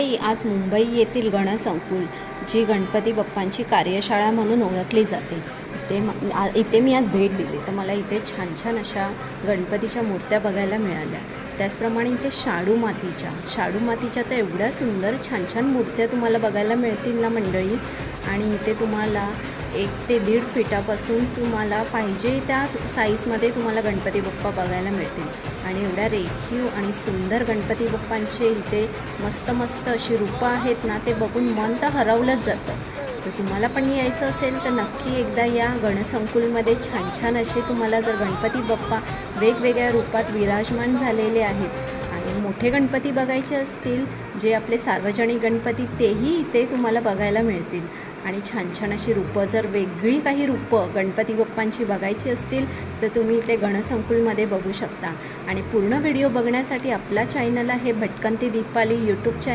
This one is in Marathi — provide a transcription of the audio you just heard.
आज मुंबई येथील गणसंकुल, जी गणपती बाप्पांची कार्यशाळा म्हणून ओळखली जाते, इथे मी आज भेट दिली. तर मला इथे छान छान अशा गणपतीच्या मूर्त्या बघायला मिळाल्या. त्याचप्रमाणे इथे शाडू मातीच्या तर एवढ्या सुंदर छान छान मूर्त्या तुम्हाला बघायला मिळतील ना मंडळी. आणि इथे तुम्हाला 1 ते 1.5 फीटापासून तुम्हाला पाहिजे त्या साईजमध्ये तुम्हाला गणपती बाप्पा बघायला मिळतील. आणि एवढ्या रेखीव आणि सुंदर गणपती बाप्पांचे इथे मस्त अशी रूपं आहेत ना, ते बघून मन तर हरवलंच जातं. तर तुम्हाला पण यायचं असेल तर नक्की एकदा या गणसंकुलमध्ये. छान छान असे तुम्हाला जर गणपती बाप्पा वेगवेगळ्या रूपात विराजमान झालेले आहेत आणि मोठे गणपती बघायचे असतील, जे आपले सार्वजनिक गणपती, तेही इथे तुम्हाला बघायला मिळतील. आणि छान छान अशी रूपं, जर वेगळी काही रूपं गणपती बाप्पांची बघायची असतील तर तुम्ही इथे गणसंकुलमध्ये बघू शकता. आणि पूर्ण व्हिडिओ बघण्यासाठी आपल्या चॅनल आहे भटकंती दीपाली यूट्यूब चॅनल